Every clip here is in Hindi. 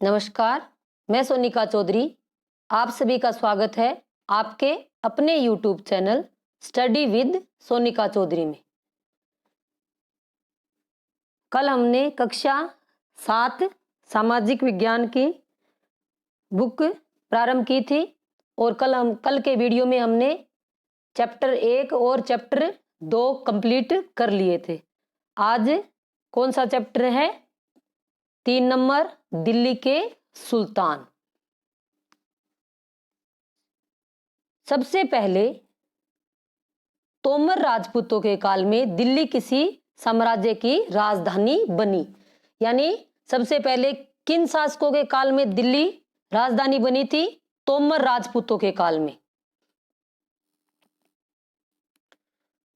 नमस्कार, मैं सोनिका चौधरी। आप सभी का स्वागत है आपके अपने YouTube channel study with Sonika Chaudhary में। कल हमने कक्षा 7 सामाजिक विज्ञान की बुक प्रारंभ की थी और कल के वीडियो में हमने चैप्टर 1 और चैप्टर 2 कंप्लीट कर लिए थे। आज कौन सा चैप्टर है? 3 नंबर, दिल्ली के सुल्तान। सबसे पहले तोमर राजपूतों के काल में दिल्ली किसी साम्राज्य की राजधानी बनी। यानी सबसे पहले किन शासकों के काल में दिल्ली राजधानी बनी थी? तोमर राजपूतों के काल में।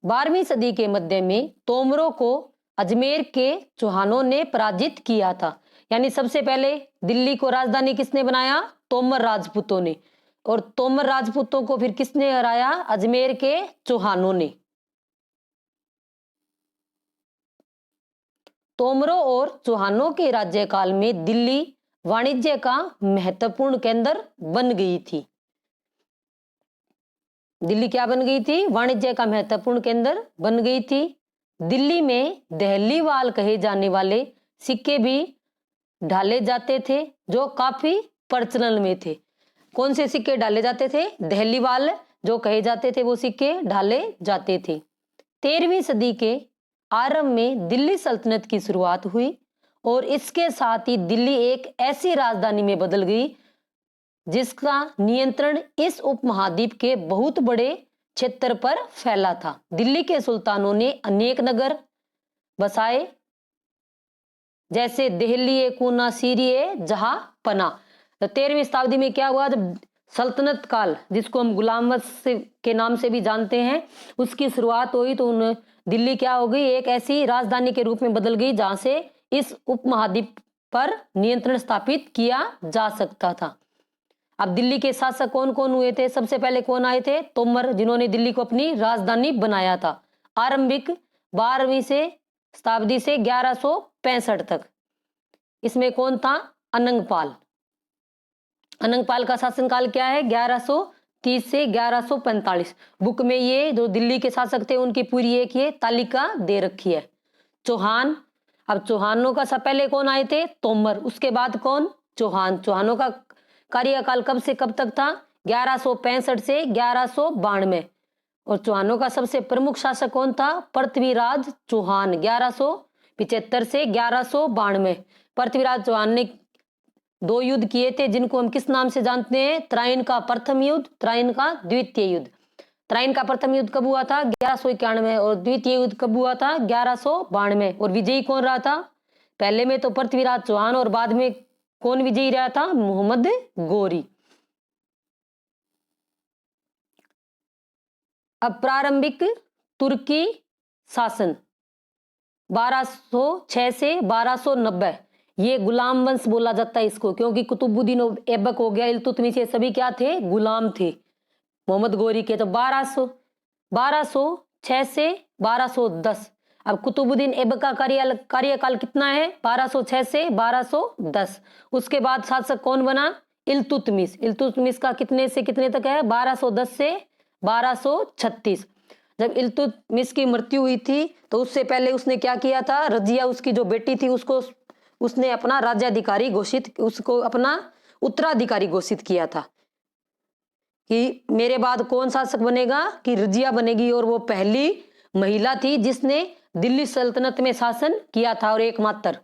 12वीं सदी के मध्य में तोमरों को अजमेर के चौहानों ने पराजित किया था। यानी सबसे पहले दिल्ली को राजधानी किसने बनाया? तोमर राजपूतों ने। और तोमर राजपूतों को फिर किसने हराया? अजमेर के चौहानों ने। तोमरों और चौहानों के राज्यकाल में दिल्ली वाणिज्य का महत्वपूर्ण केंद्र बन गई थी। दिल्ली क्या बन गई थी? वाणिज्य का महत्वपूर्ण केंद्र बन गई थी। दिल्ली में दहलीवाल कहे जाने वाले सिक्के भी ढाले जाते थे जो काफी प्रचलन में थे। कौन से सिक्के डाले जाते थे? दहलीवाल जो कहे जाते थे वो सिक्के ढाले जाते थे। 13वीं सदी के आरंभ में दिल्ली सल्तनत की शुरुआत हुई और इसके साथ ही दिल्ली एक ऐसी राजधानी में बदल गई जिसका नियंत्रण इस उपमहाद्वीप के बहुत बड़े क्षेत्र पर फैला था। दिल्ली के सुल्तानों ने अनेक नगर बसाए जैसे दिल्ली, पूना, सीरी, जहांपना। तो 13वीं शताब्दी में क्या हुआ? जब सल्तनत काल, जिसको हम गुलामत के नाम से भी जानते हैं, उसकी शुरुआत हुई तो दिल्ली क्या हो गई? एक ऐसी राजधानी के रूप में बदल गई जहां से इस उपमहाद्वीप पर नियंत्रण स्थापित किया जा सकता था। अब दिल्ली के शासक कौन कौन हुए थे? सबसे पहले कौन आए थे? तोमर, जिन्होंने दिल्ली को अपनी राजधानी बनाया था। आरंभिक 12वीं से शताब्दी से 1165 तक। इसमें कौन था? अनंगपाल। अनंगपाल का शासनकाल क्या है? 1130 से 1145। बुक में ये जो दिल्ली के शासक थे उनकी पूरी एक ये तालिका दे रखी है। चौहान। अब चौहानों का सब पहले कौन आए थे? तोमर। उसके बाद कौन? चौहान। चौहानों का कार्यकाल कब से कब तक था? 1165 से 1192। और चौहानों का सबसे प्रमुख शासक कौन था? पृथ्वीराज चौहान। 1175 से 1192। पृथ्वीराज चौहान ने 2 युद्ध किए थे जिनको हम किस नाम से जानते हैं? त्राइन का प्रथम युद्ध, त्राइन का द्वितीय युद्ध। त्राइन का प्रथम युद्ध कब हुआ था? 1191। और द्वितीय युद्ध कब हुआ था? 1192। और विजयी कौन रहा था? पहले में तो पृथ्वीराज चौहान और बाद में कौन विजयी रहा था? मोहम्मद गोरी। अब प्रारंभिक तुर्की शासन 1206 से 1290। ये गुलाम वंश बोला जाता है इसको, क्योंकि कुतुबुद्दीन ऐबक हो गया, इल्तुतमिश, ये सभी क्या थे? गुलाम थे मोहम्मद गोरी के। तो 1206 से 1210। अब कुतुबुद्दीन ऐबक का कार्यकाल कितना है? 1206 से 1210। उसके बाद शासक कौन बना? इल्तुतमिश। इल्तुतमिश का कितने से कितने तक है? 1210 से 1236। जब इल्तुतमिश की मृत्यु हुई थी तो उससे पहले उसने क्या किया था? रजिया, उसकी जो बेटी थी, उसने अपना राज्याधिकारी घोषित, उसको अपना उत्तराधिकारी घोषित किया था कि मेरे बाद कौन शासक बनेगा? कि रजिया बनेगी। और वो पहली महिला थी जिसने दिल्ली सल्तनत में शासन किया था और एकमात्र।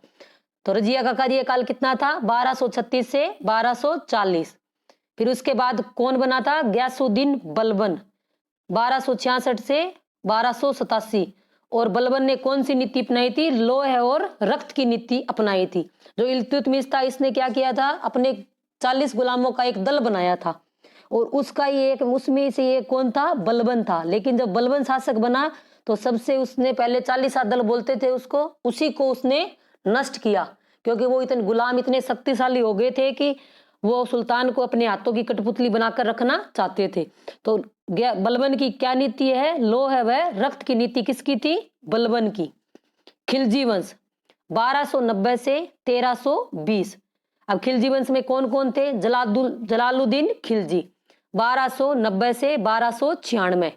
तो रजिया का कार्यकाल कितना था? 1236 से 1240। फिर उसके बाद कौन बना था? गयासुद्दीन बलबन, 1266 से 1287। और बलबन ने कौन सी नीति अपनाई थी? लोह और रक्त की नीति अपनाई थी। जो इल्तुतमिश था इसने क्या किया था? अपने 40 गुलामों का एक दल बनाया था और उसका ये एक, उसमें से ये कौन था? बलबन था। लेकिन जब बलबन शासक बना तो सबसे उसने पहले 40 दल बोलते थे उसको, उसी को उसने नष्ट किया, क्योंकि वो इतने गुलाम इतने शक्तिशाली हो गए थे कि वो सुल्तान को अपने हाथों की कठपुतली बनाकर रखना चाहते थे। तो बलबन की क्या नीति है? लोह है वह रक्त की नीति किसकी थी? बलबन की। खिलजी वंश 1290 से 1320। अब खिलजी वंश में कौन कौन थे? जलालुद्दीन खिलजी 1290 से 1296।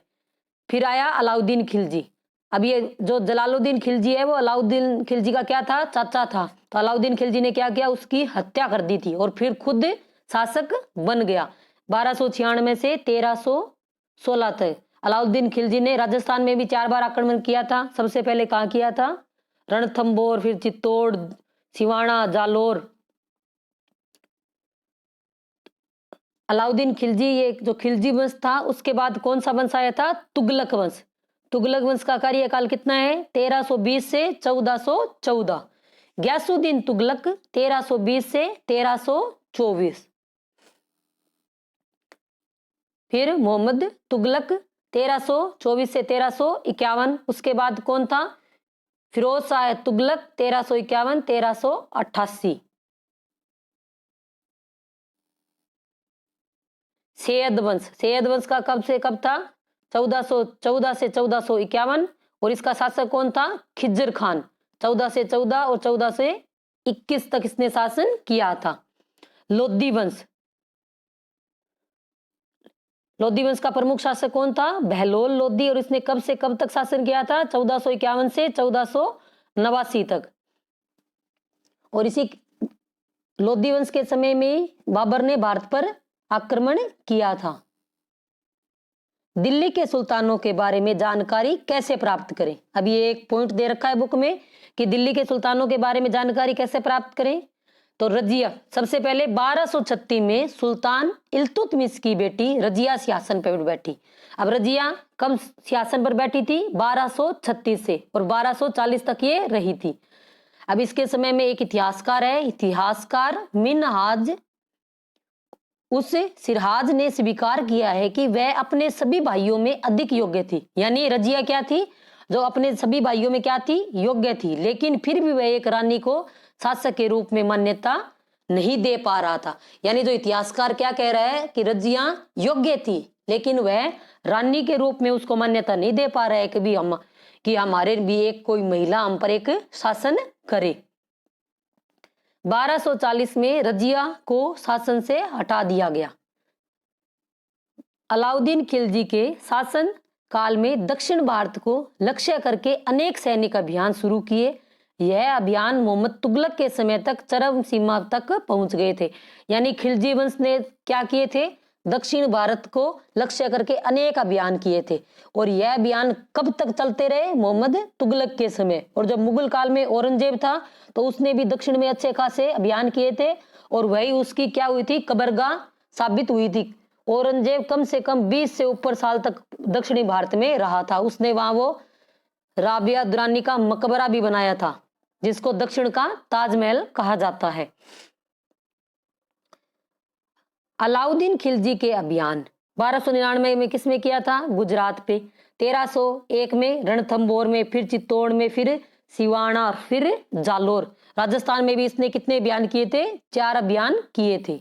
फिर आया अलाउद्दीन खिलजी। अब ये जो जलालुद्दीन खिलजी है वो अलाउद्दीन खिलजी का क्या था? चाचा था। तो अलाउद्दीन खिलजी ने क्या किया? उसकी हत्या कर दी थी और फिर खुद शासक बन गया 1296 से 1316 तक। अलाउद्दीन खिलजी ने राजस्थान में भी 4 बार आक्रमण किया था। सबसे पहले कहाँ किया था? रणथंभौर, फिर चित्तौड़, सिवाना, जालोर। अलाउद्दीन खिलजी, ये जो खिलजी वंश था उसके बाद कौन सा वंश आया था? तुगलक वंश। तुगलक वंश का कार्यकाल कितना है? 1320 से 1414। गयासुद्दीन तुगलक 1320 से 1324। फिर मोहम्मद तुगलक 1324 से 1351। उसके बाद कौन था? फिरोज शाह तुगलक 1351 1388। सैयद वंश का कब से कब था? 1414 से 1451। और इसका शासक कौन था? खिज्र खान 14 से 14 और 14 से 21 तक इसने शासन किया था। लोधी वंश का प्रमुख शासक कौन था? बहलोल लोधी। और इसने कब से कब तक शासन किया था? 1451 से 1489 तक। और इसी लोधी वंश के समय में बाबर ने भारत पर आक्रमण किया था। दिल्ली के सुल्तानों के बारे में जानकारी कैसे प्राप्त करें? अभी एक पॉइंट दे रखा है बुक में कि दिल्ली के सुल्तानों के बारे में जानकारी कैसे प्राप्त करें। तो रजिया, सबसे पहले 1236 में सुल्तान इल्तुतमिश की बेटी रजिया सिंहासन पर बैठी। अब रजिया कब सिंहासन पर बैठी थी? 1236 से और 1240 तक ये रही थी। अब इसके समय में एक इतिहासकार है, इतिहासकार मिनहाज उस सिरहाज ने स्वीकार किया है कि वह अपने सभी भाइयों में अधिक योग्य थी। यानी रजिया क्या थी? जो अपने सभी भाइयों में क्या थी? योग्य थी। लेकिन फिर भी वह एक रानी को शासक के रूप में मान्यता नहीं दे पा रहा था। यानी जो इतिहासकार क्या कह रहा है कि रजिया योग्य थी लेकिन वह रानी के रूप में उसको मान्यता नहीं दे पा रहा है कि हमारे भी एक कोई महिला हम पर एक शासन करे। 1240 में रजिया को शासन से हटा दिया गया। अलाउद्दीन खिलजी के शासन काल में दक्षिण भारत को लक्ष्य करके अनेक सैनिक अभियान शुरू किए। यह अभियान मोहम्मद तुगलक के समय तक चरम सीमा तक पहुंच गए थे। यानी खिलजी वंश ने क्या किए थे? दक्षिण भारत को लक्ष्य करके अनेक अभियान किए थे। और यह अभियान कब तक चलते रहे? मोहम्मद तुगलक के समय। और जब मुगल काल में औरंगजेब था तो उसने भी दक्षिण में अच्छे खासे अभियान किए थे और वही उसकी क्या हुई थी? कबरगाह साबित हुई थी। औरंगजेब कम से कम 20 से ऊपर साल तक दक्षिणी भारत में रहा था। उसने वहां वो राबिया दुरानी का मकबरा भी बनाया था जिसको दक्षिण का ताजमहल कहा जाता है। अलाउद्दीन खिलजी के अभियान 1299 में किसमें किया था? गुजरात पे। 1301 में रणथंभौर में, फिर चित्तौड़ में, फिर सिवाना, फिर जालोर। राजस्थान में भी इसने कितने अभियान किए थे? 4 अभियान किए थे।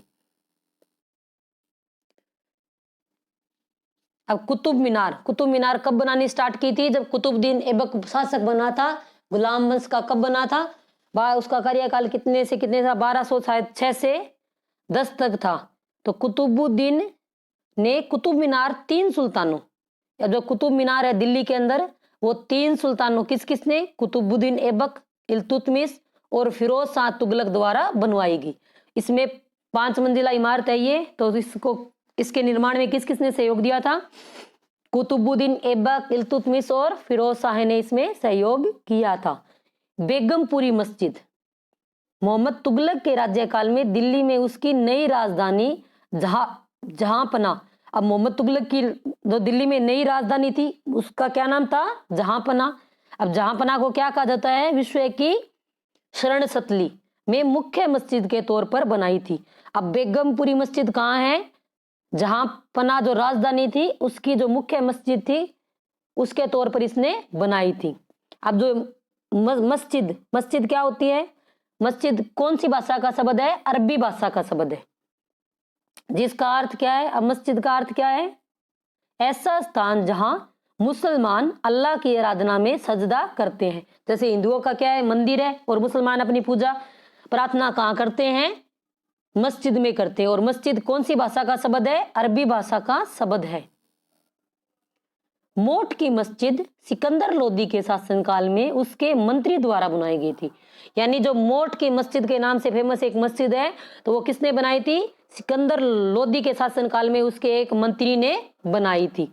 अब कुतुब मीनार कब बनानी स्टार्ट की थी? जब कुतुबुद्दीन ऐबक शासक बना था। गुलाम वंश का कब बना था? उसका कार्यकाल कितने से कितने था? 1206 से 10 तक था। तो कुतुबुद्दीन ने कुतुब मीनार 3 सुल्तानों, या जो कुतुब मीनार है दिल्ली के अंदर, वो 3 सुल्तानों किस किसने? कुतुबुद्दीन ऐबक, इल्तुतमिश और फिरोज शाह तुगलक द्वारा बनवाई गई। इसमें 5 मंजिला इमारत है ये। तो इसके निर्माण में किस किसने सहयोग दिया था? कुतुबुद्दीन ऐबक, इल्तुतमिश और फिरोज शाह ने इसमें सहयोग किया था। बेगमपुरी मस्जिद मोहम्मद तुगलक के राज्यकाल में दिल्ली में उसकी नई राजधानी जहांपना। अब मोहम्मद तुगलक की जो दिल्ली में नई राजधानी थी उसका क्या नाम था? जहांपना। अब जहांपना को क्या कहा जाता है? विश्व की शरण सतली में मुख्य मस्जिद के तौर पर बनाई थी। अब बेगमपुरी मस्जिद कहाँ है? जहांपना जो राजधानी थी उसकी जो मुख्य मस्जिद थी उसके तौर पर इसने बनाई थी। अब जो मस्जिद क्या होती है? मस्जिद कौन सी भाषा का शब्द है? अरबी भाषा का शब्द है जिसका अर्थ क्या है? अब मस्जिद का अर्थ क्या है? ऐसा स्थान जहां मुसलमान अल्लाह की आराधना में सजदा करते हैं। जैसे हिंदुओं का क्या है? मंदिर है। और मुसलमान अपनी पूजा प्रार्थना कहाँ करते हैं? मस्जिद में करते हैं। और मस्जिद कौन सी भाषा का शब्द है? अरबी भाषा का शब्द है। मोट की मस्जिद सिकंदर लोदी के शासनकाल में उसके मंत्री द्वारा बनाई गई थी। यानी जो मोट की मस्जिद के नाम से फेमस एक मस्जिद है, तो वो किसने बनाई थी? सिकंदर लोदी के शासनकाल में उसके एक मंत्री ने बनाई थी।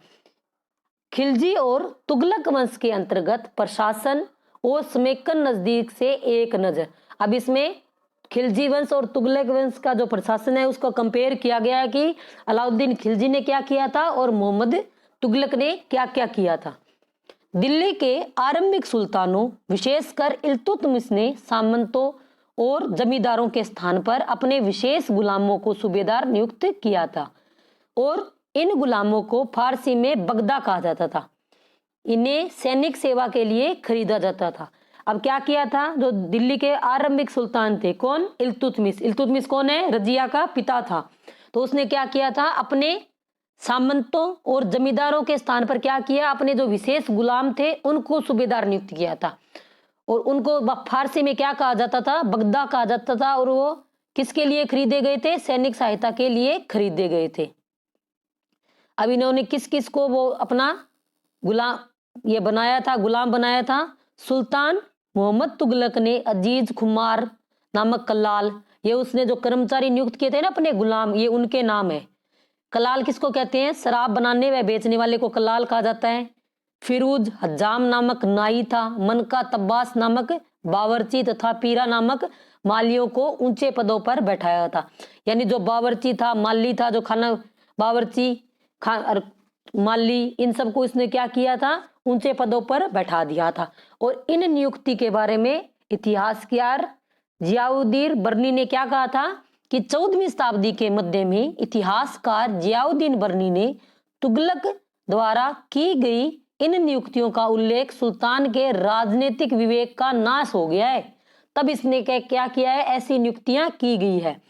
खिलजी और तुगलक वंश के अंतर्गत प्रशासन और समेकन नजदीक से एक नजर। अब इसमें खिलजी वंश और तुगलक वंश का जो प्रशासन है उसको कंपेयर किया गया है कि अलाउद्दीन खिलजी ने क्या किया था और मोहम्मद तुगलक ने क्या क्या किया था। दिल्ली के आरंभिक सुल्तानों विशेषकर इल्तुतमिश ने सामंतों और जमींदारों के स्थान पर अपने विशेष गुलामों को सूबेदार नियुक्त किया था और इन गुलामों को फारसी में बगदा कहा जाता था। इन्हें सैनिक सेवा के लिए खरीदा जाता था। अब क्या किया था? जो दिल्ली के आरंभिक सुल्तान थे, कौन? इल्तुतमिश। इल्तुतमिश कौन है? रजिया का पिता था। तो उसने क्या किया था? अपने सामंतों और जमींदारों के स्थान पर क्या किया? अपने जो विशेष गुलाम थे उनको सूबेदार नियुक्त किया था और उनको फारसी में क्या कहा जाता था? बगदा कहा जाता था। और वो किसके लिए खरीदे गए थे? सैनिक सहायता के लिए खरीदे गए थे। अब इन्होंने किस किस को वो अपना गुलाम ये बनाया था, गुलाम बनाया था? सुल्तान मोहम्मद तुगलक ने अजीज खुमार नामक कल्लाल, ये उसने जो कर्मचारी नियुक्त किए थे ना अपने गुलाम, ये उनके नाम है। कलाल किसको कहते हैं? शराब बनाने व बेचने वाले को कलाल कहा जाता है। फिरूज हज्जाम नामक नाई था। मनका तब्बास नामक बावर्ची तथा पीरा नामक मालियों को ऊंचे पदों पर बैठाया था। यानी जो बावर्ची था, माली था, जो खाना बावर्ची माली, इन सबको इसने क्या किया था? ऊंचे पदों पर बैठा दिया था। और इन नियुक्ति के बारे में इतिहासकार जियाउद्दीन बर्नी ने क्या कहा था कि 14वीं शताब्दी के मध्य में इतिहासकार जियाउद्दीन बर्नी ने तुगलक द्वारा की गई इन नियुक्तियों का उल्लेख सुल्तान के राजनीतिक विवेक का नाश हो गया है। तब इसने क्या किया है? ऐसी नियुक्तियां की गई है।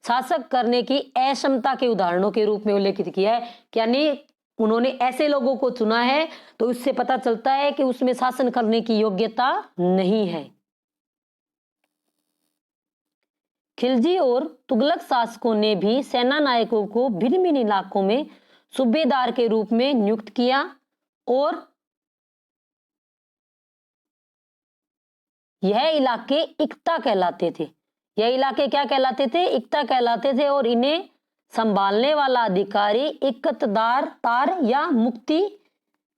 शासक करने की अक्षमता के उदाहरणों के रूप में उल्लेखित किया है। यानी उन्होंने ऐसे लोगों को चुना है तो इससे पता चलता है कि उसमें शासन करने की योग्यता नहीं है। खिलजी और तुगलक शासकों ने भी सेना नायकों को भिन्न भिन्न इलाकों में सूबेदार के रूप में नियुक्त किया और यह इलाके इक्ता कहलाते थे। यह इलाके क्या कहलाते थे? इक्ता कहलाते थे। और इन्हें संभालने वाला अधिकारी इक्तदार तार या मुक्ति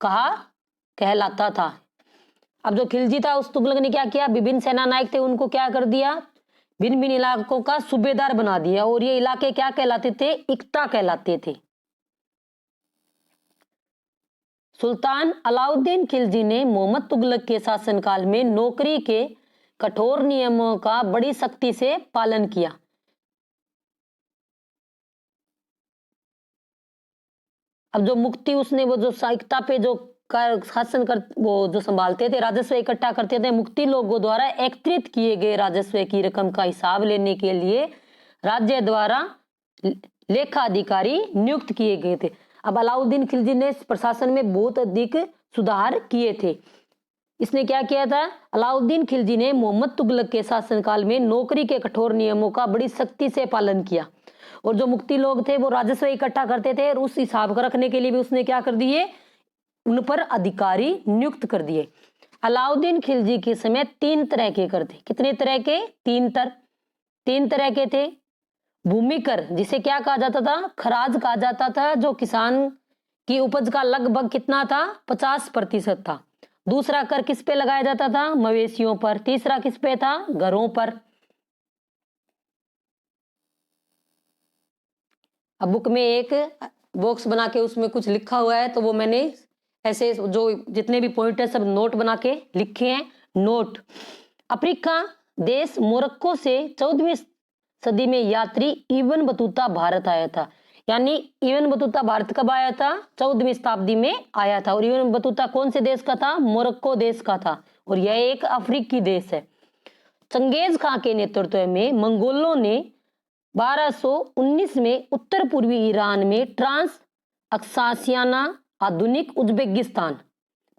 कहलाता था। अब जो खिलजी था उस तुगलक ने क्या किया? विभिन्न सेना नायक थे उनको क्या कर दिया? भिन्न भिन्न इलाकों का सूबेदार बना दिया और ये इलाके क्या कहलाते थे? इक्ता कहलाते थे। सुल्तान अलाउद्दीन खिलजी ने मोहम्मद तुगलक के शासनकाल में नौकरी के कठोर नियमों का बड़ी सख्ती से पालन किया। अब जो मुक्ति उसने वो जो इक्ता पे जो शासन कर वो जो संभालते थे, राजस्व इकट्ठा करते थे, मुक्ति लोगों द्वारा एकत्रित किए गए राजस्व की रकम का हिसाब लेने के लिए राज्य द्वारा लेखा अधिकारी नियुक्त किए गए थे। अब अलाउद्दीन खिलजी ने प्रशासन में बहुत अधिक सुधार किए थे। इसने क्या किया था? अलाउद्दीन खिलजी ने मोहम्मद तुगलक के शासनकाल में नौकरी के कठोर नियमों का बड़ी सख्ती से पालन किया और जो मुक्ति लोग थे वो राजस्व इकट्ठा करते थे और उस हिसाब को रखने के लिए भी उसने क्या कर दिए? उन पर अधिकारी नियुक्त कर दिए। अलाउद्दीन खिलजी के समय 3 तरह के कर थे। कितने तरह के? 3 तरह के थे। भूमि कर, जिसे क्या कहा जाता था? खराज कहा जाता था, जो किसान की उपज का लगभग कितना था? 50% था। दूसरा कर किस पे लगाया जाता था? मवेशियों पर। तीसरा किस पे था? घरों पर। अब बुक में एक बॉक्स बना के उसमें कुछ लिखा हुआ है तो वो मैंने ऐसे जो जितने भी पॉइंट है सब नोट बना के लिखे हैं। नोट: अफ्रीका देश मोरक्को से 14वीं सदी में यात्री इब्न बतूता भारत आया था। यानी इब्न बतूता भारत कब आया था? 14वीं शताब्दी में आया था। और इब्न बतूता कौन से देश का था? मोरक्को देश का था और यह एक अफ्रीकी देश है। चंगेज खां के नेतृत्व में मंगोलों ने 1219 में उत्तर पूर्वी ईरान में ट्रांस अक्सासियाना आधुनिक उज्बेकिस्तान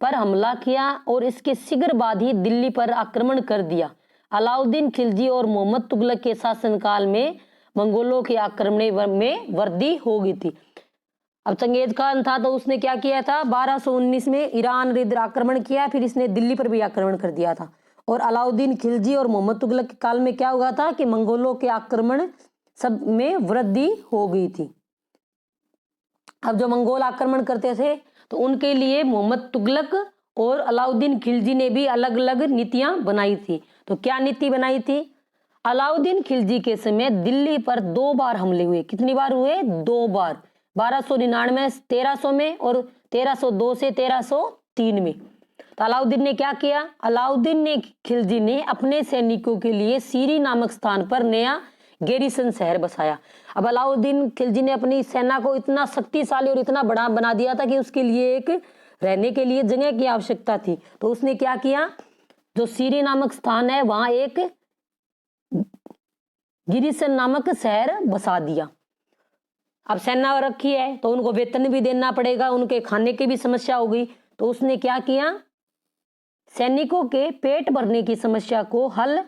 पर हमला किया और इसके शीघ्र बाद ही दिल्ली पर आक्रमण कर दिया। अलाउद्दीन खिलजी और मोहम्मद तुगलक के शासनकाल में मंगोलों के आक्रमण में वृद्धि हो गई थी। अब चंगेज खान था तो उसने क्या किया था, 1219 में ईरान पर आक्रमण किया, फिर इसने दिल्ली पर भी आक्रमण कर दिया था। और अलाउद्दीन खिलजी और मोहम्मद तुगलक के काल में क्या हुआ था कि मंगोलों के आक्रमण सब में वृद्धि हो गई थी। अब जो मंगोल आक्रमण करते थे तो उनके लिए मोहम्मद तुगलक और अलाउद्दीन खिलजी ने भी अलग अलग नीतियां बनाई थी। तो क्या नीति बनाई थी? अलाउद्दीन खिलजी के समय दिल्ली पर 2 बार हमले हुए। कितनी बार हुए? 2 बार, 1299 1300 में और 1302 से 1303 में। तो अलाउद्दीन ने क्या किया? अलाउद्दीन ने खिलजी ने अपने सैनिकों के लिए सीरी नामक स्थान पर नया गैरिसन शहर बसाया। अब अलाउद्दीन खिलजी ने अपनी सेना को इतना शक्तिशाली और इतना बड़ा बना दिया था कि उसके लिए एक रहने के लिए जगह की आवश्यकता थी। तो उसने क्या किया, जो सीरी नामक स्थान है वहां एक गिरिसन नामक शहर बसा दिया। अब सेना रखी है तो उनको वेतन भी देना पड़ेगा, उनके खाने की भी समस्या हो गई। तो उसने क्या किया, सैनिकों के पेट भरने की समस्या को हल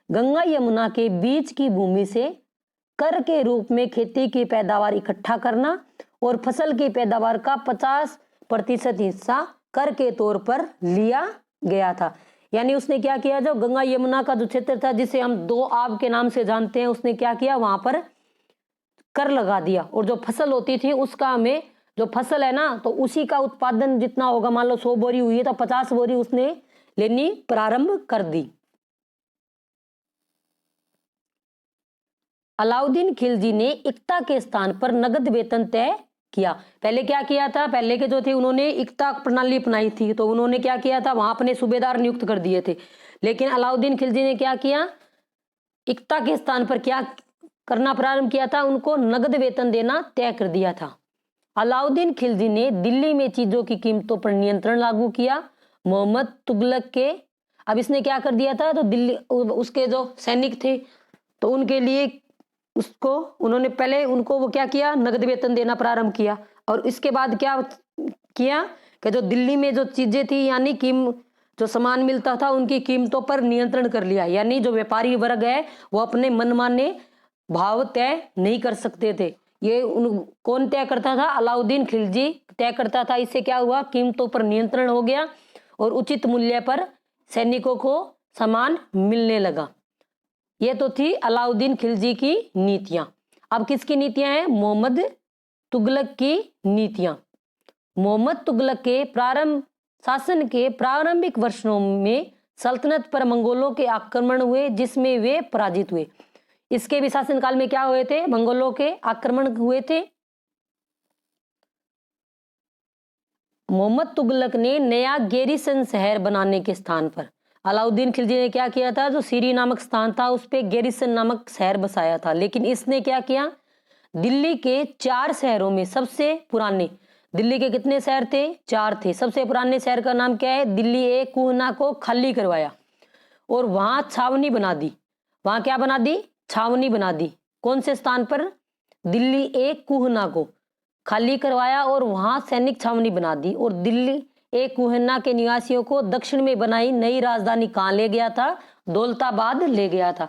गंगा यमुना के बीच की भूमि से कर के रूप में खेती की पैदावार इकट्ठा करना और फसल की पैदावार का 50% हिस्सा कर के तौर पर लिया गया था। यानी उसने क्या किया, जो गंगा यमुना का जो क्षेत्र था जिसे हम 2 आब के नाम से जानते हैं, उसने क्या किया, वहां पर कर लगा दिया। और जो फसल होती थी उसका हमें, जो फसल है ना, तो उसी का उत्पादन जितना होगा, मान लो 100 बोरी हुई है तो 50 बोरी उसने लेनी प्रारंभ कर दी। अलाउद्दीन खिलजी ने इक्ता के स्थान पर नगद वेतन तय किया। पहले क्या किया था, पहले के जो थे उन्होंने इक्ता प्रणाली अपनाई थी, तो उन्होंने क्या किया था, वहां अपने सूबेदार नियुक्त कर दिए थे। लेकिन अलाउद्दीन खिलजी ने क्या किया, इक्ता के स्थान पर क्या करना प्रारंभ किया था, उनको नगद वेतन देना तय कर दिया था। अलाउद्दीन खिलजी ने दिल्ली में चीजों की कीमतों पर नियंत्रण लागू किया। मोहम्मद तुगलक के, अब इसने क्या कर दिया था, तो दिल्ली उसके जो सैनिक थे तो उनके लिए उसको उन्होंने पहले उनको वो क्या किया, नगद वेतन देना प्रारंभ किया। और इसके बाद क्या किया कि जो दिल्ली में जो चीजें थी, यानी जो सामान मिलता था उनकी कीमतों पर नियंत्रण कर लिया। यानी जो व्यापारी वर्ग है वो अपने मनमाने भाव तय नहीं कर सकते थे। ये कौन तय करता था? अलाउद्दीन खिलजी तय करता था। इससे क्या हुआ, कीमतों पर नियंत्रण हो गया और उचित मूल्य पर सैनिकों को सामान मिलने लगा। ये तो थी अलाउद्दीन खिलजी की नीतियां। अब किसकी नीतियां हैं? मोहम्मद तुगलक की नीतियां। मोहम्मद तुगलक के शासन के प्रारंभिक वर्षों में सल्तनत पर मंगोलों के आक्रमण हुए जिसमें वे पराजित हुए। इसके भी शासनकाल में क्या हुए थे, मंगोलों के आक्रमण हुए थे। मोहम्मद तुगलक ने नया गैरिसन शहर बनाने के स्थान पर अलाउद्दीन खिलजी ने क्या किया था, जो सीरी नामक स्थान था उस पे गैरिसन नामक शहर बसाया था। लेकिन इसने क्या किया, दिल्ली के 4 शहरों में सबसे पुराने, दिल्ली के कितने शहर थे? 4 थे। सबसे पुराने शहर का नाम क्या है? दिल्ली ए कुहना को खाली करवाया और वहां छावनी बना दी। वहां क्या बना दी? छावनी बना दी। कौन से स्थान पर? दिल्ली ए कुहना को खाली करवाया और वहां सैनिक छावनी बना दी। और दिल्ली ए कुहना के निवासियों को दक्षिण में बनाई नई राजधानी कहां ले गया था? दौलताबाद ले गया था।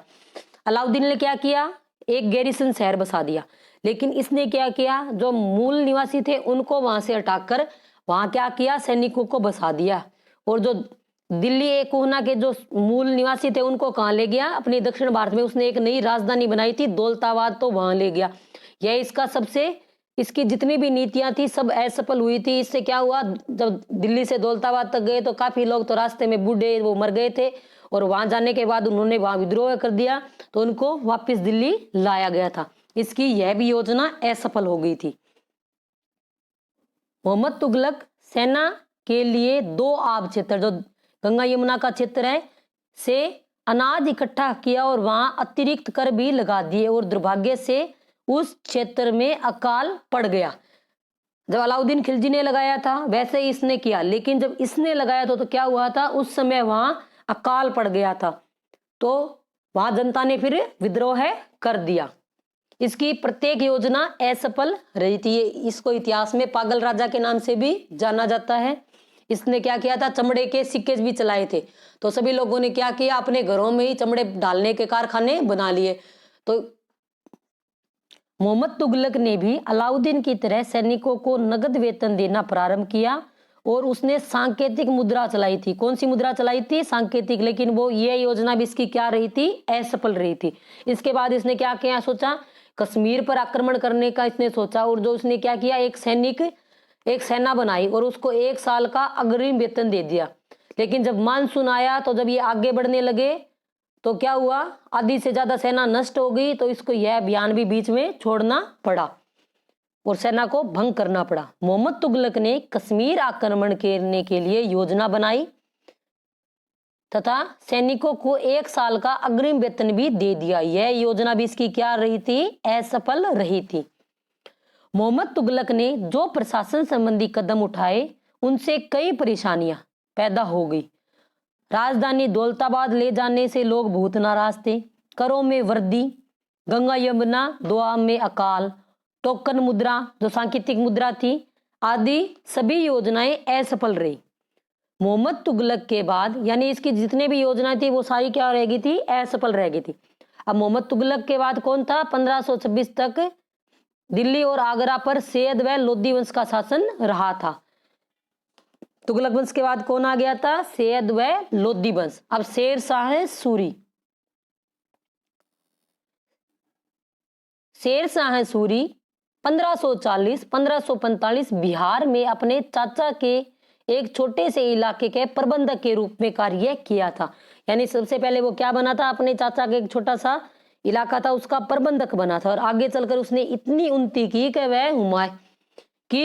अलाउद्दीन ने क्या किया, एक गैरिसन शहर बसा दिया। लेकिन इसने क्या किया, जो मूल निवासी थे उनको वहां से हटाकर वहां क्या किया, सैनिकों को बसा दिया। और जो दिल्ली ए कुहना के जो मूल निवासी थे उनको कहां ले गया? अपने दक्षिण भारत में उसने एक नई राजधानी बनाई थी दौलताबाद, तो वहां ले गया। यह इसका इसकी जितनी भी नीतियां थी सब असफल हुई थी। इससे क्या हुआ, जब दिल्ली से दौलताबाद तक गए तो काफी लोग तो रास्ते में बूढ़े वो मर गए थे और वहां जाने के बाद उन्होंने वहां विद्रोह कर दिया तो उनको वापस दिल्ली लाया गया था। इसकी यह भी योजना असफल हो गई थी। मोहम्मद तुगलक सेना के लिए 2 आब क्षेत्र, जो गंगा यमुना का क्षेत्र है, से अनाज इकट्ठा किया और वहां अतिरिक्त कर भी लगा दिए। और दुर्भाग्य से उस क्षेत्र में अकाल पड़ गया। जब अलाउद्दीन खिलजी ने लगाया था वैसे ही इसने किया, लेकिन जब इसने लगाया तो क्या हुआ था, उस समय वहां अकाल पड़ गया था तो वहां जनता ने फिर विद्रोह कर दिया। इसकी प्रत्येक योजना असफल रही थी। इसको इतिहास में पागल राजा के नाम से भी जाना जाता है। इसने क्या किया था, चमड़े के सिक्के भी चलाए थे। तो सभी लोगों ने क्या किया, अपने घरों में ही चमड़े डालने के कारखाने बना लिए। तो मोहम्मद तुगलक ने भी अलाउद्दीन की तरह सैनिकों को नगद वेतन देना प्रारंभ किया और उसने सांकेतिक मुद्रा चलाई थी। कौन सी मुद्रा चलाई थी? सांकेतिक। लेकिन वो ये योजना भी इसकी क्या रही थी? असफल रही थी। इसके बाद इसने क्या किया? सोचा कश्मीर पर आक्रमण करने का इसने सोचा, और जो उसने क्या किया, एक सेना बनाई और उसको 1 साल का अग्रिम वेतन दे दिया। लेकिन जब मानसून आया तो जब ये आगे बढ़ने लगे तो क्या हुआ, आधी से ज्यादा सेना नष्ट हो गई, तो इसको यह अभियान भी बीच में छोड़ना पड़ा और सेना को भंग करना पड़ा। मोहम्मद तुगलक ने कश्मीर आक्रमण करने के लिए योजना बनाई तथा सैनिकों को 1 साल का अग्रिम वेतन भी दे दिया। यह योजना भी इसकी क्या रही थी? असफल रही थी। मोहम्मद तुगलक ने जो प्रशासन संबंधी कदम उठाए उनसे कई परेशानियां पैदा हो गई। राजधानी दौलताबाद ले जाने से लोग बहुत नाराज थे। करों में वृद्धि, गंगा यमुना दोआब में अकाल, टोकन मुद्रा जो सांकेतिक मुद्रा थी आदि सभी योजनाएं असफल रही। मोहम्मद तुगलक के बाद यानी इसकी जितने भी योजनाएं थी वो सारी क्या रह गई थी? असफल रह गई थी। अब मोहम्मद तुगलक के बाद कौन था? 1526 तक दिल्ली और आगरा पर सैयद व लोदी वंश का शासन रहा था। तुगलक वंश के बाद कौन आ गया था? सैयद व लोदी वंश। अब शेर शाह सूरी। शेर शाह सूरी 1540-1545 बिहार में अपने चाचा के एक छोटे से इलाके के प्रबंधक के रूप में कार्य किया था। यानी सबसे पहले वो क्या बना था? अपने चाचा के एक छोटा सा इलाका था उसका प्रबंधक बना था, और आगे चलकर उसने इतनी उन्नति की कि वह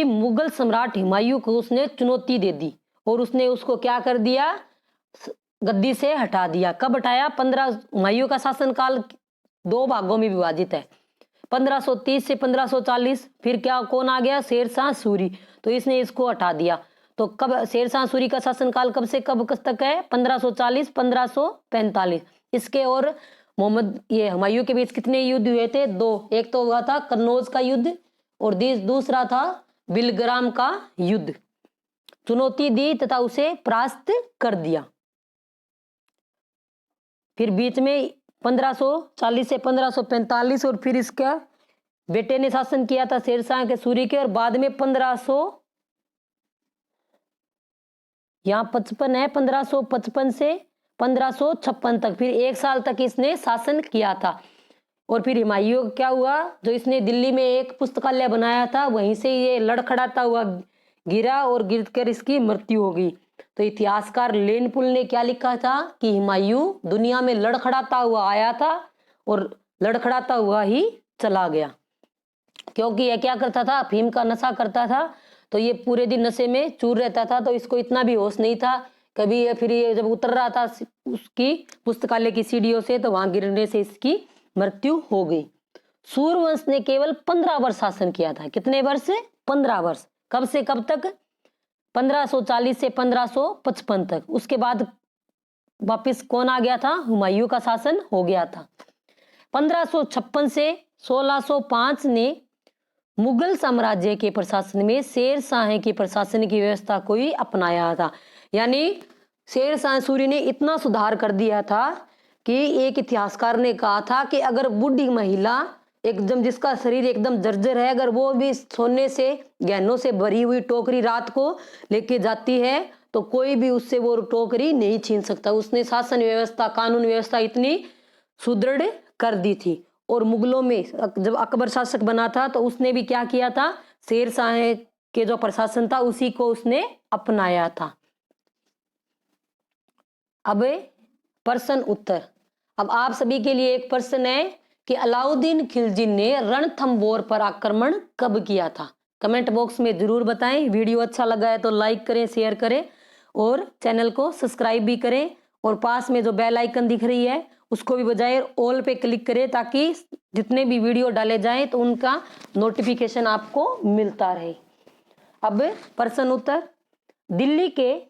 मुगल सम्राट हुमायूं को उसने चुनौती दे दी और उसने उसको क्या कर दिया? गद्दी से हटा दिया। कब हटाया? हुमायूं का शासनकाल 2 भागों में विभाजित है, 1530 से 1540। फिर क्या कौन आ गया? शेर शाह सूरी। तो इसने इसको हटा दिया। तो कब शेर शाह सूरी का शासनकाल कब से कब तक है? 1540-1545। इसके और हुमायूं के बीच कितने युद्ध हुए थे? 2। एक तो हुआ था कन्नौज का युद्ध और दूसरा था बिलग्राम का युद्ध। चुनौती दी तथा उसे परास्त कर दिया। फिर बीच में 1540 से 1545 और फिर इसका बेटे ने शासन किया था शेर शाह के सूरी के, और बाद में 1555 है, 1555 से 1556 तक, फिर 1 साल तक इसने शासन किया था। और फिर हुमायूं क्या हुआ? जो इसने दिल्ली में एक पुस्तकालय बनाया था वहीं से ये लड़खड़ाता हुआ गिरा और गिरकर इसकी मृत्यु हो गई। तो इतिहासकार लेनपुल ने क्या लिखा था कि हुमायूं दुनिया में लड़खड़ाता हुआ आया था और लड़खड़ाता हुआ ही चला गया, क्योंकि यह क्या करता था? अफीम का नशा करता था। तो ये पूरे दिन नशे में चूर रहता था, तो इसको इतना भी होश नहीं था कभी। फिर ये जब उतर रहा था उसकी पुस्तकालय की सीढ़ियों से तो वहां गिरने से इसकी मृत्यु हो गई। सूरवंश ने केवल 15 वर्ष शासन किया था। कितने वर्ष? 15 वर्ष। कब से कब तक? 1540 से 1555 तक। उसके बाद वापिस कौन आ गया था? हुमायूं का शासन हो गया था। 1556 से 1605 ने मुगल साम्राज्य के प्रशासन में शेर शाह की प्रशासन की व्यवस्था को ही अपनाया था। यानी शेर शाह सूरी ने इतना सुधार कर दिया था कि एक इतिहासकार ने कहा था कि अगर बूढ़ी महिला एकदम जिसका शरीर एकदम जर्जर है, अगर वो भी सोने से गहनों से भरी हुई टोकरी रात को लेके जाती है तो कोई भी उससे वो टोकरी नहीं छीन सकता। उसने शासन व्यवस्था, कानून व्यवस्था इतनी सुदृढ़ कर दी थी। और मुगलों में जब अकबर शासक बना था तो उसने भी क्या किया था? शेर शाह के जो प्रशासन था उसी को उसने अपनाया था। अब प्रश्न उत्तर। अब आप सभी के लिए एक प्रश्न है कि अलाउद्दीन खिलजी ने रणथंबोर पर आक्रमण कब किया था? कमेंट बॉक्स में जरूर बताएं। वीडियो अच्छा लगा है तो लाइक करें, शेयर करें और चैनल को सब्सक्राइब भी करें, और पास में जो बेल आइकन दिख रही है उसको भी बजाय ऑल पे क्लिक करें ताकि जितने भी वीडियो डाले जाएं तो उनका नोटिफिकेशन आपको मिलता रहे। अब प्रश्न उत्तर। दिल्ली के